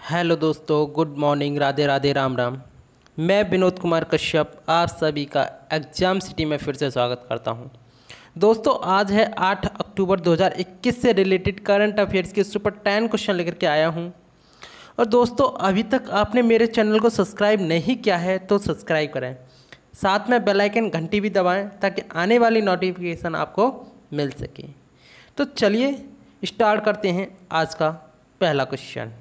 Hello दोस्तों, good morning, Radhe Radhe, Ram Ram. मैं विनोद कुमार कश्यप आप सभी का एग्ज़ाम सिटी में फिर से स्वागत करता हूं। दोस्तों, आज है 8 अक्टूबर 2021 से रिलेटेड करंट अफेयर्स के सुपर 10 क्वेश्चन लेकर के आया हूं। और दोस्तों, अभी तक आपने मेरे चैनल को सब्सक्राइब नहीं किया है तो सब्सक्राइब करें, साथ में बेल आइकन घंटी भी दबाएँ ताकि आने वाली नोटिफिकेशन आपको मिल सके। तो चलिए स्टार्ट करते हैं आज का पहला क्वेश्चन।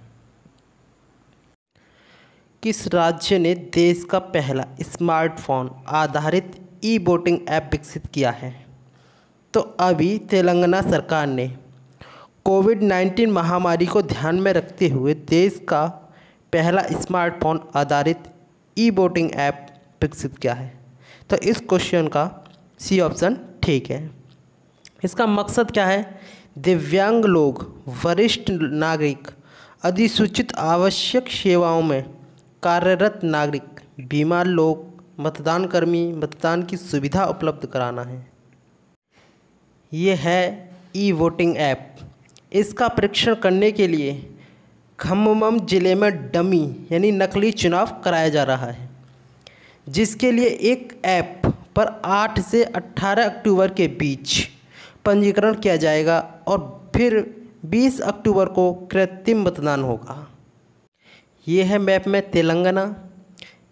किस राज्य ने देश का पहला स्मार्टफोन आधारित ई वोटिंग ऐप विकसित किया है? तो अभी तेलंगाना सरकार ने कोविड-19 महामारी को ध्यान में रखते हुए देश का पहला स्मार्टफोन आधारित ई वोटिंग ऐप विकसित किया है। तो इस क्वेश्चन का सी ऑप्शन ठीक है। इसका मकसद क्या है? दिव्यांग लोग, वरिष्ठ नागरिक, अधिसूचित आवश्यक सेवाओं में कार्यरत नागरिक, बीमार लोग, मतदान कर्मी, मतदान की सुविधा उपलब्ध कराना है। ये है ई वोटिंग ऐप। इसका परीक्षण करने के लिए खम्मम जिले में डमी यानी नकली चुनाव कराया जा रहा है, जिसके लिए एक ऐप पर 8 से 18 अक्टूबर के बीच पंजीकरण किया जाएगा और फिर 20 अक्टूबर को कृत्रिम मतदान होगा। ये है मैप में तेलंगाना।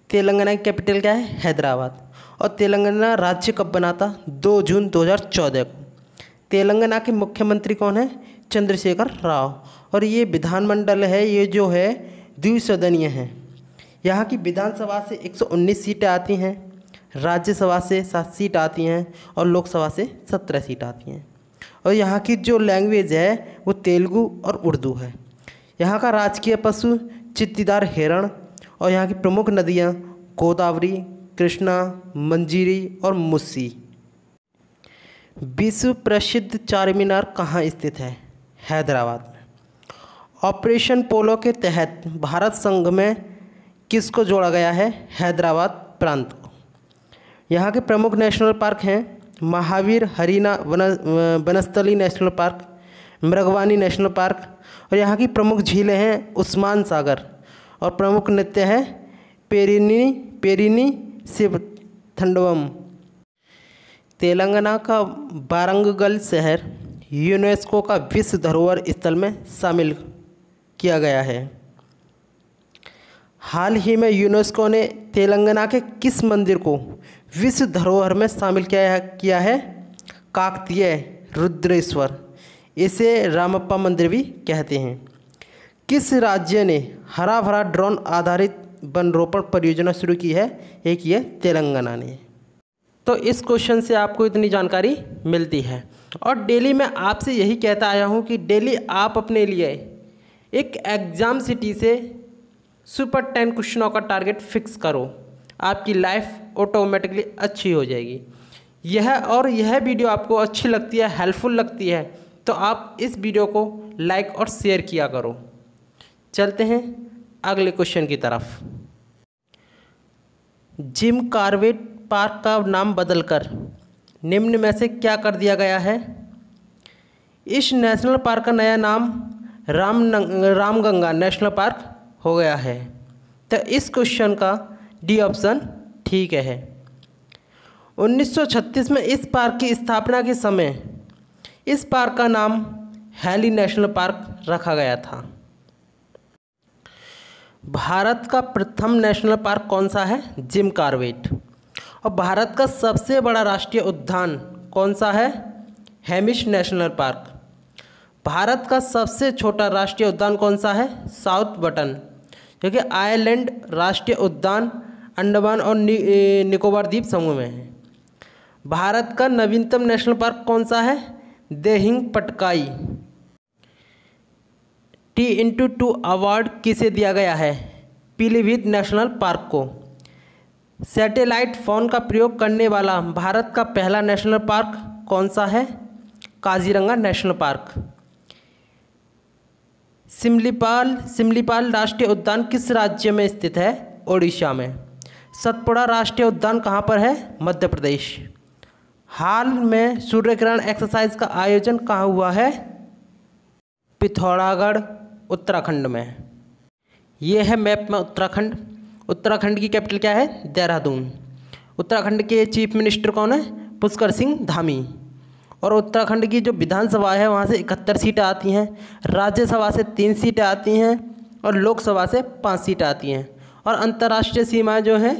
तेलंगाना की कैपिटल क्या है? हैदराबाद। और तेलंगाना राज्य कब बना था? 2 जून 2014 को। तेलंगाना के मुख्यमंत्री कौन है? चंद्रशेखर राव। और ये विधानमंडल है, ये जो है द्विसदनीय है। यहाँ की विधानसभा से 119 सीटें आती हैं, राज्यसभा से 7 सीट आती हैं और लोकसभा से 17 सीट आती हैं। और यहाँ की जो लैंग्वेज है वो तेलुगु और उर्दू है। यहाँ का राजकीय पशु चित्तीदार हिरण। और यहाँ की प्रमुख नदियाँ गोदावरी, कृष्णा, मंजीरी और मुस्सी। विश्व प्रसिद्ध चार मीनार कहाँ स्थित है? हैदराबाद में। ऑपरेशन पोलो के तहत भारत संघ में किसको जोड़ा गया है? हैदराबाद प्रांत को। यहाँ के प्रमुख नेशनल पार्क हैं Mahavir Harina Vanasthali National Park, Mrigavani National Park. और यहाँ की प्रमुख झीलें हैं उस्मान सागर। और प्रमुख नृत्य है पेरिनी शिव थंडवम। तेलंगाना का वारंगल शहर यूनेस्को का विश्व धरोहर स्थल में शामिल किया गया है। हाल ही में यूनेस्को ने तेलंगाना के किस मंदिर को विश्व धरोहर में शामिल किया है? काकतीय रुद्रेश्वर। इसे रामप्पा मंदिर भी कहते हैं। किस राज्य ने हरा भरा ड्रोन आधारित वन रोपण परियोजना शुरू की है? एक ये तेलंगाना ने। तो इस क्वेश्चन से आपको इतनी जानकारी मिलती है। और डेली मैं आपसे यही कहता आया हूँ कि डेली आप अपने लिए एक एग्ज़ाम सिटी से सुपर 10 क्वेश्चनों का टारगेट फिक्स करो। आपकी लाइफ ऑटोमेटिकली अच्छी हो जाएगी। यह वीडियो आपको अच्छी लगती है, हेल्पफुल लगती है, तो आप इस वीडियो को लाइक और शेयर किया करो। चलते हैं अगले क्वेश्चन की तरफ। जिम कॉर्बेट पार्क का नाम बदलकर निम्न में से क्या कर दिया गया है? इस नेशनल पार्क का नया नाम रामगंगा नेशनल पार्क हो गया है। तो इस क्वेश्चन का डी ऑप्शन ठीक है। 1936 में इस पार्क की स्थापना के समय इस पार्क का नाम हैली नेशनल पार्क रखा गया था। भारत का प्रथम नेशनल पार्क कौन सा है? Jim Corbett. और भारत का सबसे बड़ा राष्ट्रीय उद्यान कौन सा है? Hamish national park. भारत का सबसे छोटा राष्ट्रीय उद्यान कौन सा है? साउथ बटन, क्योंकि आइलैंड राष्ट्रीय उद्यान अंडमान और निकोबार द्वीप समूह में है। भारत का नवीनतम नेशनल पार्क कौन सा है? देहिंग पटकाई। T/2 अवार्ड किसे दिया गया है? पीलीभीत नेशनल पार्क को। सैटेलाइट फोन का प्रयोग करने वाला भारत का पहला नेशनल पार्क कौन सा है? Kaziranga national park. सिमलीपाल राष्ट्रीय उद्यान किस राज्य में स्थित है? ओडिशा में। सतपुड़ा राष्ट्रीय उद्यान कहाँ पर है? मध्य प्रदेश। हाल में सूर्य किरण एक्सरसाइज का आयोजन कहाँ हुआ है? पिथौरागढ़ उत्तराखंड में। ये है मैप में उत्तराखंड। उत्तराखंड की कैपिटल क्या है? देहरादून। उत्तराखंड के चीफ मिनिस्टर कौन है? पुष्कर सिंह धामी। और उत्तराखंड की जो विधानसभा है वहाँ से 71 सीटें आती हैं, राज्यसभा से 3 सीटें आती हैं और लोकसभा से 5 सीटें आती हैं। और अंतर्राष्ट्रीय सीमाएं जो हैं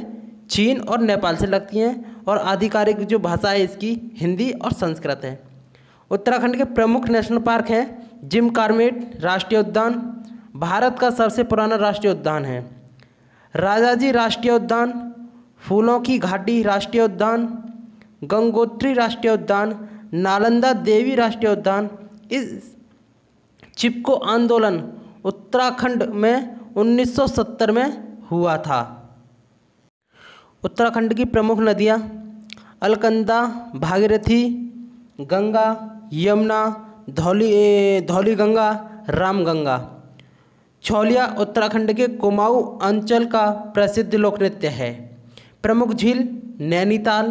चीन और नेपाल से लगती हैं। और आधिकारिक जो भाषा है इसकी हिंदी और संस्कृत है। उत्तराखंड के प्रमुख नेशनल पार्क हैं जिम कॉर्बेट राष्ट्रीय उद्यान, भारत का सबसे पुराना राष्ट्रीय उद्यान है। राजाजी राष्ट्रीय उद्यान, फूलों की घाटी राष्ट्रीय उद्यान, गंगोत्री राष्ट्रीय उद्यान, नालंदा देवी राष्ट्रीय उद्यान। इस चिपको आंदोलन उत्तराखंड में 1970 में हुआ था। उत्तराखंड की प्रमुख नदियाँ अलकनंदा, भागीरथी, गंगा, यमुना, धौली गंगा, रामगंगा। छोलिया उत्तराखंड के कुमाऊं अंचल का प्रसिद्ध लोक नृत्य है। प्रमुख झील नैनीताल,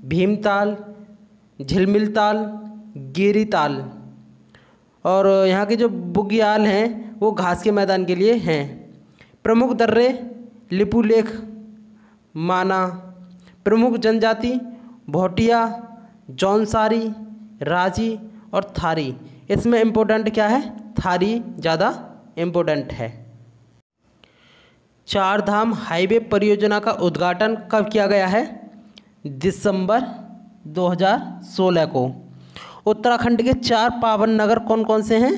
भीमताल, झिलमिलताल, गिरिताल। और यहाँ के जो बुग्याल हैं वो घास के मैदान के लिए हैं। प्रमुख दर्रे लिपुलेख, माना। प्रमुख जनजाति भोटिया, जौनसारी, राजी और थारी। इसमें इम्पोर्टेंट क्या है? थारी ज़्यादा इम्पोर्टेंट है। चार धाम हाईवे परियोजना का उद्घाटन कब किया गया है? दिसंबर 2016 को। उत्तराखंड के 4 पावन नगर कौन कौन से हैं?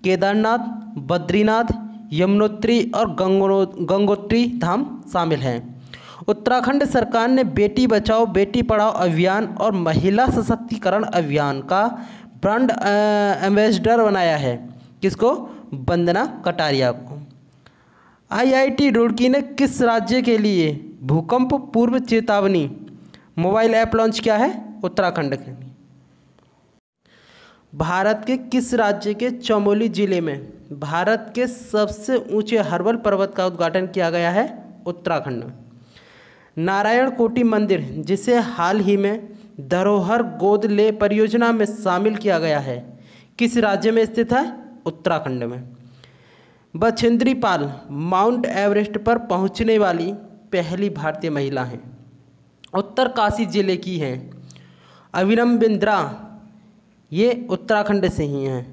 केदारनाथ, बद्रीनाथ, यमुनोत्री और गंगोत्री धाम शामिल हैं। उत्तराखंड सरकार ने बेटी बचाओ बेटी पढ़ाओ अभियान और महिला सशक्तिकरण अभियान का ब्रांड एम्बेसडर बनाया है। किसको? वंदना कटारिया को। IIT रुड़की ने किस राज्य के लिए भूकंप पूर्व चेतावनी मोबाइल ऐप लॉन्च किया है? उत्तराखंड के लिए। भारत के किस राज्य के चमोली जिले में भारत के सबसे ऊंचे हर्बल पर्वत का उद्घाटन किया गया है? उत्तराखंड में। नारायण कोटि मंदिर, जिसे हाल ही में धरोहर गोद ले परियोजना में शामिल किया गया है, किस राज्य में स्थित है? उत्तराखंड में। बछेंद्री पाल माउंट एवरेस्ट पर पहुंचने वाली पहली भारतीय महिला हैं। उत्तरकाशी जिले की हैं। अविनम बिंद्रा ये उत्तराखंड से ही हैं।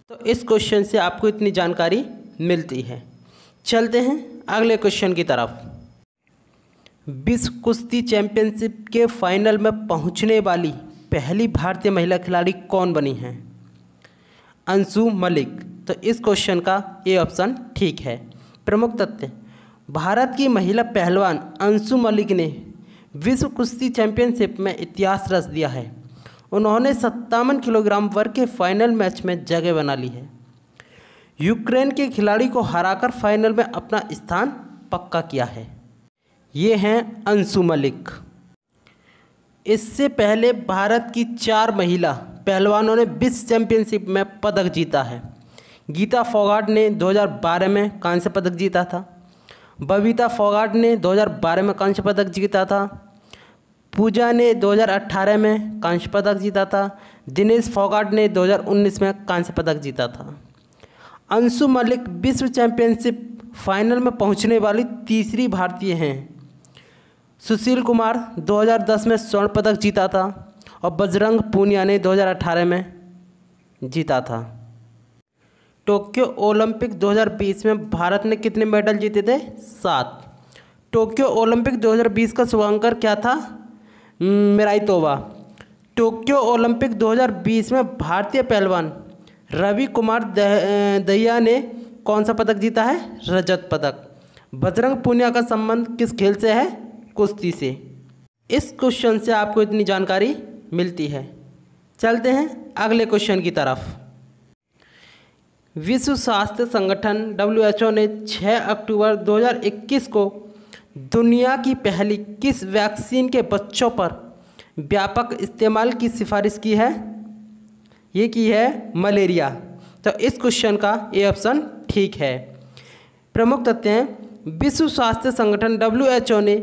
तो इस क्वेश्चन से आपको इतनी जानकारी मिलती है। चलते हैं अगले क्वेश्चन की तरफ। विश्व कुश्ती चैंपियनशिप के फाइनल में पहुंचने वाली पहली भारतीय महिला खिलाड़ी कौन बनी हैं? अंशु मलिक। तो इस क्वेश्चन का ये ऑप्शन ठीक है। प्रमुख तथ्य: भारत की महिला पहलवान अंशु मलिक ने विश्व कुश्ती चैंपियनशिप में इतिहास रच दिया है। उन्होंने 57 किलोग्राम वर्ग के फाइनल मैच में जगह बना ली है। यूक्रेन के खिलाड़ी को हराकर फाइनल में अपना स्थान पक्का किया है। ये हैं अंशु मलिक। इससे पहले भारत की 4 महिला पहलवानों ने विश्व चैंपियनशिप में पदक जीता है। गीता फोगाट ने 2012 में कांस्य पदक जीता था। बबीता फोगाट ने 2012 में कांस्य पदक जीता था। पूजा ने 2018 में कांस्य पदक जीता था। दिनेश फोगाट ने 2019 में कांस्य पदक जीता था। अंशु मलिक विश्व चैंपियनशिप फाइनल में पहुंचने वाली तीसरी भारतीय हैं। सुशील कुमार 2010 में स्वर्ण पदक जीता था और बजरंग पूनिया ने 2018 में जीता था। टोक्यो ओलंपिक 2020 में भारत ने कितने मेडल जीते थे? 7। टोक्यो ओलंपिक 2020 का शुभांकर क्या था? मिराई तोबा। टोक्यो ओलंपिक 2020 में भारतीय पहलवान रवि कुमार दहिया ने कौन सा पदक जीता है? रजत पदक। बजरंग पूनिया का संबंध किस खेल से है? कुश्ती से। इस क्वेश्चन से आपको इतनी जानकारी मिलती है। चलते हैं अगले क्वेश्चन की तरफ। विश्व स्वास्थ्य संगठन WHO ने 6 अक्टूबर 2021 को दुनिया की पहली किस वैक्सीन के बच्चों पर व्यापक इस्तेमाल की सिफारिश की है? ये की है मलेरिया। तो इस क्वेश्चन का ये ऑप्शन ठीक है। प्रमुख तथ्य हैं: विश्व स्वास्थ्य संगठन WHO ने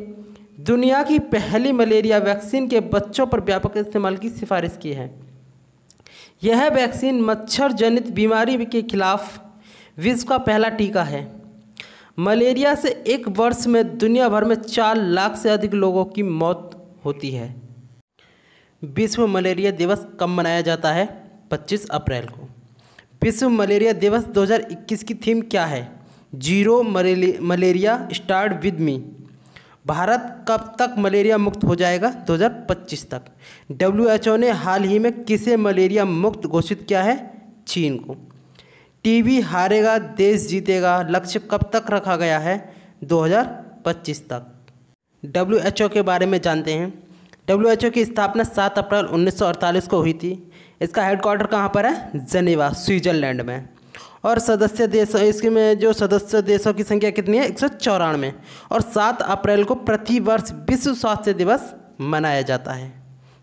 दुनिया की पहली मलेरिया वैक्सीन के बच्चों पर व्यापक इस्तेमाल की सिफारिश की है। यह वैक्सीन मच्छर जनित बीमारी के खिलाफ विश्व का पहला टीका है। मलेरिया से एक वर्ष में दुनिया भर में 4 लाख से अधिक लोगों की मौत होती है। विश्व मलेरिया दिवस कब मनाया जाता है? 25 अप्रैल को। विश्व मलेरिया दिवस 2021 की थीम क्या है? Zero malaria start with me. Bharat कब तक मलेरिया मुक्त हो जाएगा? 2025 तक। WHO ने हाल ही में किसे मलेरिया मुक्त घोषित किया है? चीन को। टीबी हारेगा देश जीतेगा लक्ष्य कब तक रखा गया है? 2025 तक। WHO के बारे में जानते हैं। WHO की स्थापना 7 अप्रैल 1948 को हुई थी। इसका हेडक्वार्टर कहाँ पर है? जनेवा, स्विट्जरलैंड में। और सदस्य देश, इसमें जो सदस्य देशों की संख्या कितनी है? 194। और 7 अप्रैल को प्रतिवर्ष विश्व स्वास्थ्य दिवस मनाया जाता है।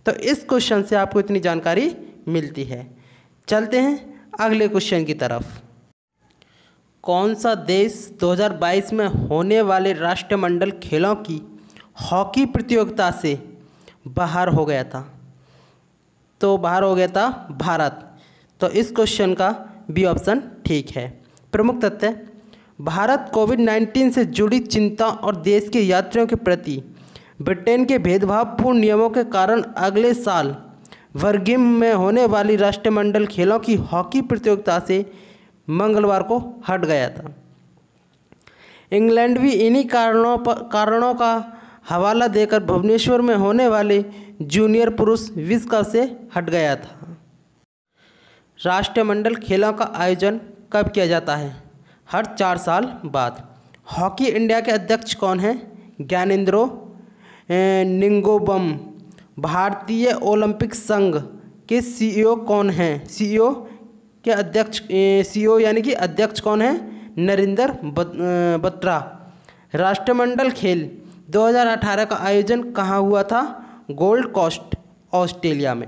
तो इस क्वेश्चन से आपको इतनी जानकारी मिलती है। चलते हैं अगले क्वेश्चन की तरफ। कौन सा देश 2022 में होने वाले राष्ट्रमंडल खेलों की हॉकी प्रतियोगिता से बाहर हो गया था? तो बाहर हो गया था भारत। तो इस क्वेश्चन का बी ऑप्शन ठीक है। प्रमुख तथ्य: भारत कोविड-19 से जुड़ी चिंता और देश के यात्रियों के प्रति ब्रिटेन के भेदभावपूर्ण नियमों के कारण अगले साल बर्मिंघम में होने वाली राष्ट्रमंडल खेलों की हॉकी प्रतियोगिता से मंगलवार को हट गया था। इंग्लैंड भी इन्हीं कारणों का हवाला देकर भुवनेश्वर में होने वाले जूनियर पुरुष विश्व कप से हट गया था। राष्ट्रमंडल खेलों का आयोजन कब किया जाता है? हर 4 साल बाद। हॉकी इंडिया के अध्यक्ष कौन हैं? ज्ञानेंद्रो निंगोबम। भारतीय ओलंपिक संघ के CEO कौन हैं? CEO यानी कि अध्यक्ष कौन है? नरेंद्र बत्रा। राष्ट्रमंडल खेल 2018 का आयोजन कहाँ हुआ था? गोल्ड कोस्ट, ऑस्ट्रेलिया में।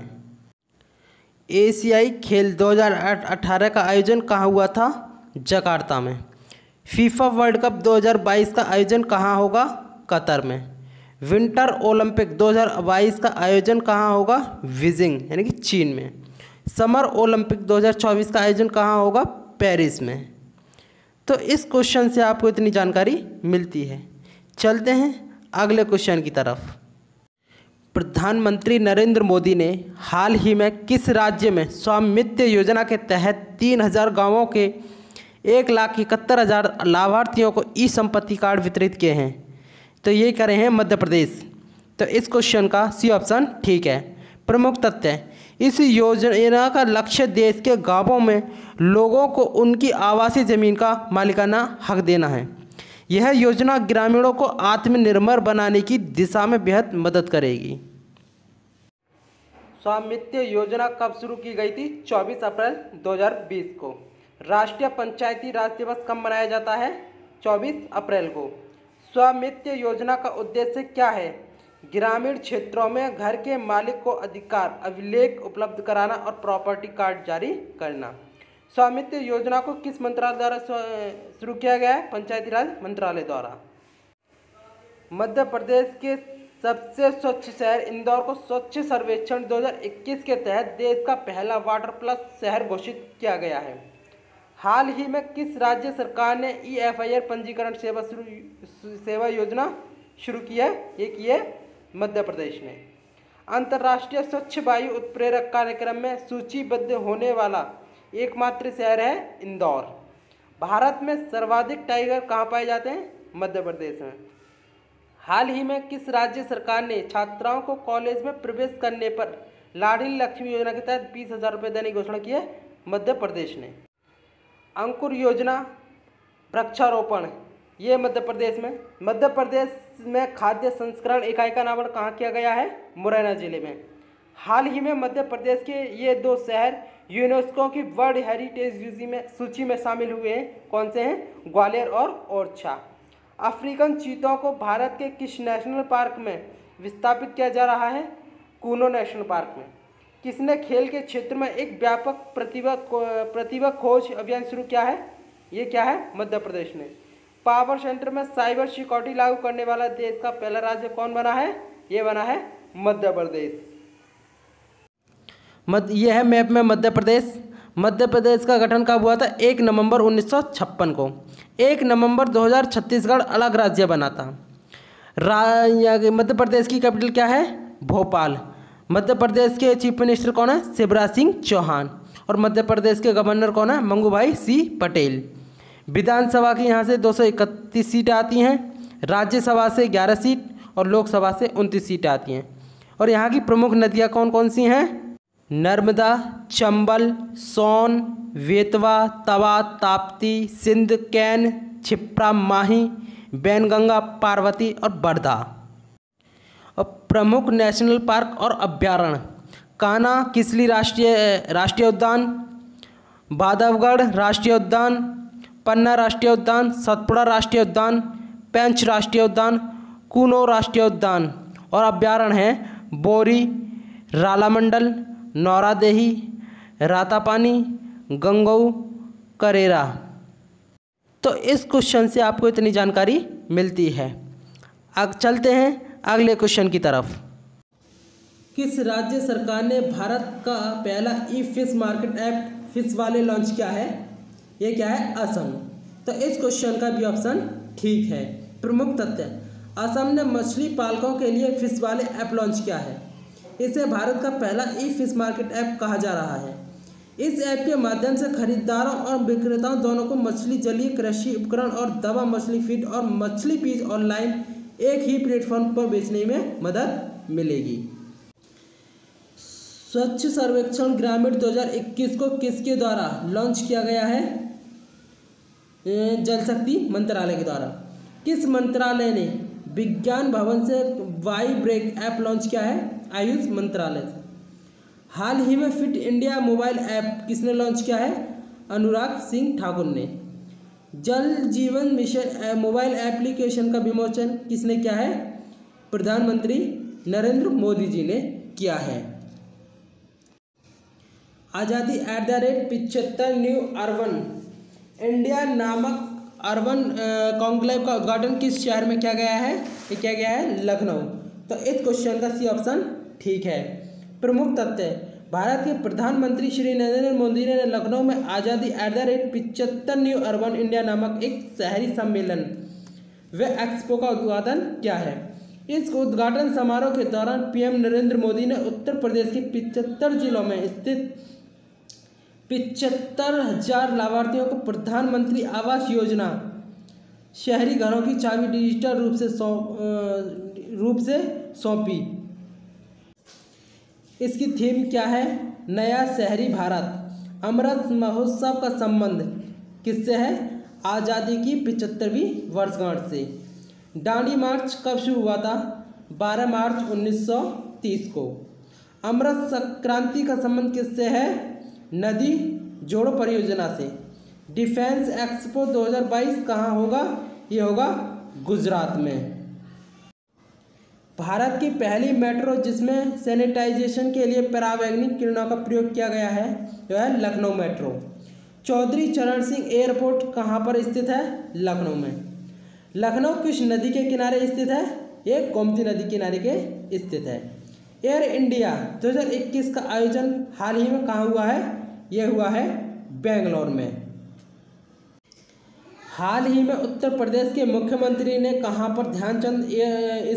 एशियाई खेल 2018 का आयोजन कहाँ हुआ था? जकार्ता में। फीफा वर्ल्ड कप 2022 का आयोजन कहाँ होगा? कतर में। विंटर ओलंपिक 2022 का आयोजन कहाँ होगा? बीजिंग यानी कि चीन में। समर ओलंपिक 2024 का आयोजन कहाँ होगा? पेरिस में। तो इस क्वेश्चन से आपको इतनी जानकारी मिलती है। चलते हैं अगले क्वेश्चन की तरफ। प्रधानमंत्री नरेंद्र मोदी ने हाल ही में किस राज्य में स्वामित्व योजना के तहत 3000 गांवों के 1,71,000 लाभार्थियों को ई संपत्ति कार्ड वितरित किए हैं? तो ये कह रहे हैं मध्य प्रदेश। तो इस क्वेश्चन का सी ऑप्शन ठीक है। प्रमुख तथ्य: इस योजना का लक्ष्य देश के गांवों में लोगों को उनकी आवासीय ज़मीन का मालिकाना हक देना है। यह योजना ग्रामीणों को आत्मनिर्भर बनाने की दिशा में बेहद मदद करेगी। स्वामित्व योजना कब शुरू की गई थी? 24 अप्रैल 2020 को। राष्ट्रीय पंचायती राज दिवस कब मनाया जाता है? 24 अप्रैल को। स्वामित्व योजना का उद्देश्य क्या है? ग्रामीण क्षेत्रों में घर के मालिक को अधिकार अभिलेख उपलब्ध कराना और प्रॉपर्टी कार्ड जारी करना। स्वामित्व योजना को किस मंत्रालय द्वारा शुरू किया गया है? पंचायती राज मंत्रालय द्वारा। मध्य प्रदेश के सबसे स्वच्छ शहर इंदौर को स्वच्छ सर्वेक्षण 2021 के तहत देश का पहला वाटर प्लस शहर घोषित किया गया है। हाल ही में किस राज्य सरकार ने EFIR पंजीकरण सेवा योजना शुरू की है? ये की है मध्य प्रदेश ने। अंतर्राष्ट्रीय स्वच्छ वायु उत्प्रेरक कार्यक्रम में सूचीबद्ध होने वाला एकमात्र शहर है इंदौर। भारत में सर्वाधिक टाइगर कहाँ पाए जाते हैं? मध्य प्रदेश में। हाल ही में किस राज्य सरकार ने छात्राओं को कॉलेज में प्रवेश करने पर लाडली लक्ष्मी योजना के तहत 20,000 रुपये देने की घोषणा की है? मध्य प्रदेश ने। अंकुर योजना वृक्षारोपण ये मध्य प्रदेश में। मध्य प्रदेश में खाद्य संस्करण इकाई का नामकरण कहाँ किया गया है? मुरैना जिले में। हाल ही में मध्य प्रदेश के ये 2 शहर यूनेस्को की वर्ल्ड हेरिटेज सूची में शामिल हुए हैं। कौन से हैं? ग्वालियर और ओरछा। अफ्रीकन चीतों को भारत के किस नेशनल पार्क में विस्थापित किया जा रहा है? कूनो नेशनल पार्क में। किसने खेल के क्षेत्र में एक व्यापक प्रतिभा खोज अभियान शुरू किया है? ये क्या है? मध्य प्रदेश ने। पावर सेंटर में साइबर सिक्योरिटी लागू करने वाला देश का पहला राज्य कौन बना है? ये बना है मध्य प्रदेश। यह है मैप में मध्य प्रदेश। मध्य प्रदेश का गठन कब हुआ था? 1 नवंबर 1956 को। 1 नवंबर 2000 छत्तीसगढ़ अलग राज्य बना था। मध्य प्रदेश की कैपिटल क्या है? भोपाल। मध्य प्रदेश के चीफ मिनिस्टर कौन है? शिवराज सिंह चौहान। और मध्य प्रदेश के गवर्नर कौन है? मंगूभाई सी पटेल। विधानसभा की यहाँ से 231 सीटें आती हैं, राज्यसभा से 11 सीट और लोकसभा से 29 सीटें आती हैं। और यहाँ की प्रमुख नदियाँ कौन कौन सी हैं? नर्मदा, चंबल, सोन, बेतवा, तवा, ताप्ती, सिंध, कैन, क्षिप्रा, माही, बैनगंगा, पार्वती और बरधा। और प्रमुख नेशनल पार्क और अभ्यारण्य: कान्हा किसली राष्ट्रीय उद्यान, बांधवगढ़ राष्ट्रीय उद्यान, पन्ना राष्ट्रीय उद्यान, सतपुड़ा राष्ट्रीय उद्यान, पेंच राष्ट्रीय उद्यान, कूनो राष्ट्रीय उद्यान। और अभ्यारण्य हैं बोरी, रालामंडल, नौरादेही, रातापानी, गंगऊ, करेरा। तो इस क्वेश्चन से आपको इतनी जानकारी मिलती है। अब चलते हैं अगले क्वेश्चन की तरफ। किस राज्य सरकार ने भारत का पहला ई फिश मार्केट ऐप फिश वाले लॉन्च किया है? ये क्या है? असम। तो इस क्वेश्चन का भी ऑप्शन ठीक है। प्रमुख तथ्य: असम ने मछली पालकों के लिए फिश वाले ऐप लॉन्च किया है। इसे भारत का पहला ई फिश मार्केट ऐप कहा जा रहा है। इस ऐप के माध्यम से खरीदारों और विक्रेताओं दोनों को मछली, जलीय कृषि उपकरण और दवा, मछली फीड और मछली बीज ऑनलाइन एक ही प्लेटफॉर्म पर बेचने में मदद मिलेगी। स्वच्छ सर्वेक्षण ग्रामीण 2021 को किसके द्वारा लॉन्च किया गया है? जल शक्ति मंत्रालय के द्वारा। किस मंत्रालय ने विज्ञान भवन से वाई ब्रेक ऐप लॉन्च किया है? आयुष मंत्रालय। हाल ही में फिट इंडिया मोबाइल ऐप किसने लॉन्च किया है? अनुराग सिंह ठाकुर ने। जल जीवन मिशन मोबाइल एप्लीकेशन का विमोचन किसने किया है? प्रधानमंत्री नरेंद्र मोदी जी ने किया है। आज़ादी @75 न्यू अर्बन इंडिया नामक अर्बन कॉन्क्लेव का उद्घाटन किस शहर में किया गया है? ये किया गया है लखनऊ। तो इस क्वेश्चन का सी ऑप्शन ठीक है। प्रमुख तथ्य: भारत के प्रधानमंत्री श्री नरेंद्र मोदी ने लखनऊ में आज़ादी @75 न्यू अर्बन इंडिया नामक एक शहरी सम्मेलन व एक्सपो का उद्घाटन किया है। इस उद्घाटन समारोह के दौरान पीएम नरेंद्र मोदी ने उत्तर प्रदेश के 75 जिलों में स्थित 75,000 लाभार्थियों को प्रधानमंत्री आवास योजना शहरी घरों की चाबी डिजिटल रूप से सौंपी। इसकी थीम क्या है? नया शहरी भारत। अमृत महोत्सव का संबंध किससे है? आज़ादी की 75वीं वर्षगांठ से। दांडी मार्च कब शुरू हुआ था? 12 मार्च 1930 को। अमृत संक्रांति का संबंध किससे है? नदी जोड़ो परियोजना से। डिफेंस एक्सपो 2022 कहाँ होगा? ये होगा गुजरात में। भारत की पहली मेट्रो जिसमें सैनिटाइजेशन के लिए पराबैंगनी किरणों का प्रयोग किया गया है जो है लखनऊ मेट्रो। चौधरी चरण सिंह एयरपोर्ट कहाँ पर स्थित है? लखनऊ में। लखनऊ किस नदी के किनारे स्थित है? ये गोमती नदी किनारे के स्थित है। एयर इंडिया 2021 का आयोजन हाल ही में कहाँ हुआ है? यह हुआ है बेंगलोर में। हाल ही में उत्तर प्रदेश के मुख्यमंत्री ने कहाँ पर ध्यानचंद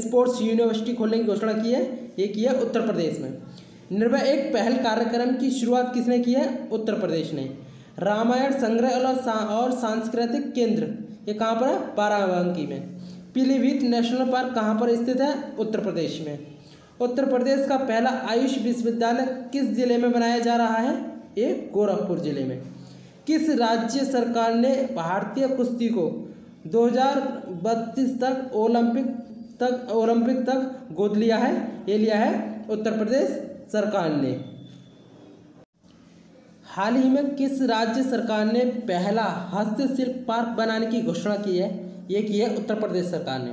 स्पोर्ट्स यूनिवर्सिटी खोलने की घोषणा की है? ये की है उत्तर प्रदेश में। निर्भय एक पहल कार्यक्रम की शुरुआत किसने की है? उत्तर प्रदेश ने। रामायण संग्रहालय और सांस्कृतिक केंद्र ये कहाँ पर है? बाराबंकी में। पीलीभीत नेशनल पार्क कहाँ पर स्थित है? उत्तर प्रदेश में। उत्तर प्रदेश का पहला आयुष विश्वविद्यालय किस जिले में बनाया जा रहा है? ये गोरखपुर जिले में। किस राज्य सरकार ने भारतीय कुश्ती को 2032 तक ओलंपिक तक गोद लिया है? ये लिया है उत्तर प्रदेश सरकार ने। हाल ही में किस राज्य सरकार ने पहला हस्तशिल्प पार्क बनाने की घोषणा की है? ये की है उत्तर प्रदेश सरकार ने।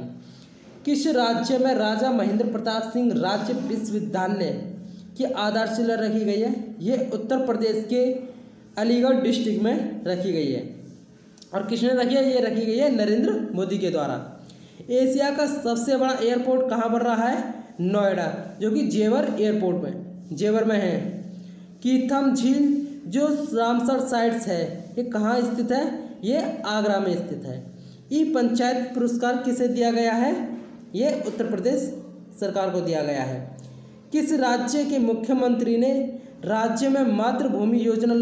किस राज्य में राजा महेंद्र प्रताप सिंह राज्य विश्वविद्यालय की आधारशिला रखी गई है? ये उत्तर प्रदेश के अलीगढ़ डिस्ट्रिक्ट में रखी गई है। और किसने रखी है? ये रखी गई है नरेंद्र मोदी के द्वारा। एशिया का सबसे बड़ा एयरपोर्ट कहाँ बन रहा है? नोएडा, जो कि जेवर में है। कीथम झील जो रामसर साइट्स है ये कहाँ स्थित है? ये आगरा में स्थित है। ई पंचायत पुरस्कार किसे दिया गया है? ये उत्तर प्रदेश सरकार को दिया गया है। किस राज्य के मुख्यमंत्री ने राज्य में मातृभूमि योजना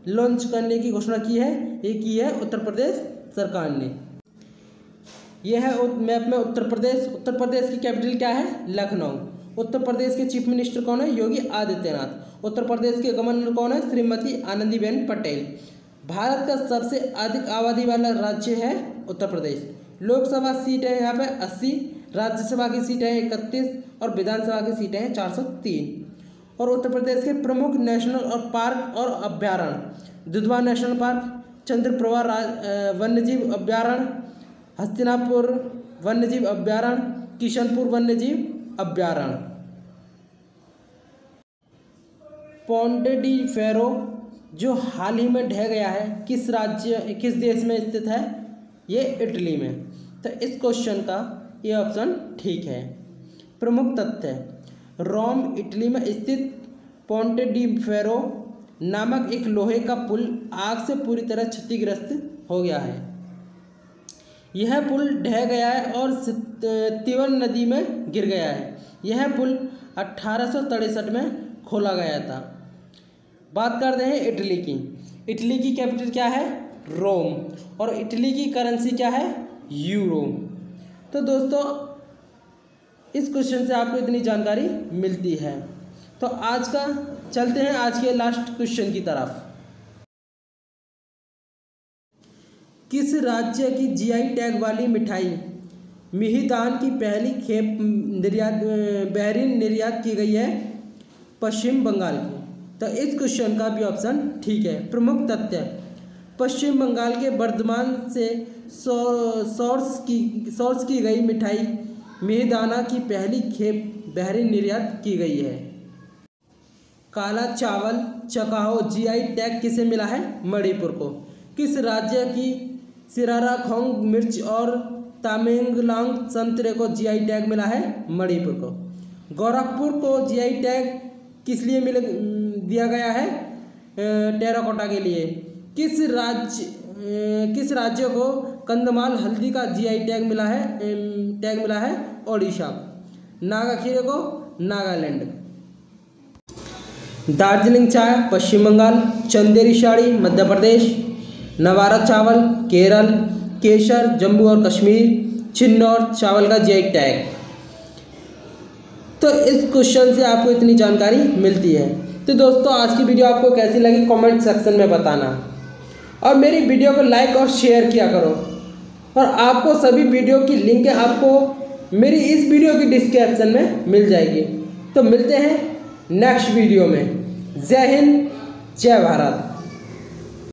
लॉन्च करने की घोषणा की है? ये की है उत्तर प्रदेश सरकार ने। यह है मैप में उत्तर प्रदेश। उत्तर प्रदेश की कैपिटल क्या है? लखनऊ। उत्तर प्रदेश के चीफ मिनिस्टर कौन है? योगी आदित्यनाथ। उत्तर प्रदेश के गवर्नर कौन है? श्रीमती आनंदीबेन पटेल। भारत का सबसे अधिक आबादी वाला राज्य है उत्तर प्रदेश। लोकसभा सीट है यहाँ पे 80, राज्यसभा की सीटें हैं 31 और विधानसभा की सीटें हैं 403। और उत्तर प्रदेश के प्रमुख नेशनल और पार्क और अभ्यारण्य: दुधवा नेशनल पार्क, चंद्रप्रभा वन्यजीव अभ्यारण्य, हस्तिनापुर वन्यजीव अभ्यारण्य, किशनपुर वन्यजीव अभ्यारण्य। पोंटे डी फेरो जो हाल ही में ढह गया है, किस देश में स्थित है? ये इटली में। तो इस क्वेश्चन का ये ऑप्शन ठीक है। प्रमुख तथ्य: रोम इटली में स्थित पोंटे डी फेरो नामक एक लोहे का पुल आग से पूरी तरह क्षतिग्रस्त हो गया है। यह पुल ढह गया है और तिवन नदी में गिर गया है। यह पुल 1863 में खोला गया था। बात करते हैं इटली की। इटली की कैपिटल क्या है? रोम। और इटली की करेंसी क्या है? यूरो। तो दोस्तों इस क्वेश्चन से आपको इतनी जानकारी मिलती है। तो चलते हैं आज के लास्ट क्वेश्चन की तरफ। किस राज्य की जीआई टैग वाली मिठाई मिहिदान की पहली खेप बहरीन निर्यात की गई है? पश्चिम बंगाल की। तो इस क्वेश्चन का भी ऑप्शन ठीक है। प्रमुख तथ्य: पश्चिम बंगाल के बर्धमान से सोर्स की गई मिठाई मिहिदाना की पहली खेप बहरीन निर्यात की गई है। काला चावल चकाहो जीआई टैग किसे मिला है? मणिपुर को। किस राज्य की सिराराखोंग मिर्च और तामेंगलोंग संतरे को जीआई टैग मिला है? मणिपुर को। गोरखपुर को जीआई टैग किस लिए दिया गया है? टेराकोटा के लिए। किस राज्य को कंधमाल हल्दी का जीआई टैग मिला है? ओडिशा। नागाखीरे को नागालैंड। दार्जिलिंग चाय पश्चिम बंगाल, चंदेरी साड़ी मध्य प्रदेश, नवारा चावल केरल, केसर जम्मू और कश्मीर, चिन्नौर चावल का जीआई टैग। तो इस क्वेश्चन से आपको इतनी जानकारी मिलती है। तो दोस्तों आज की वीडियो आपको कैसी लगी कमेंट सेक्शन में बताना, और मेरी वीडियो को लाइक और शेयर किया करो। और आपको सभी वीडियो की लिंक आपको मेरी इस वीडियो की डिस्क्रिप्शन में मिल जाएगी। तो मिलते हैं नेक्स्ट वीडियो में। जय हिंद, जय भारत।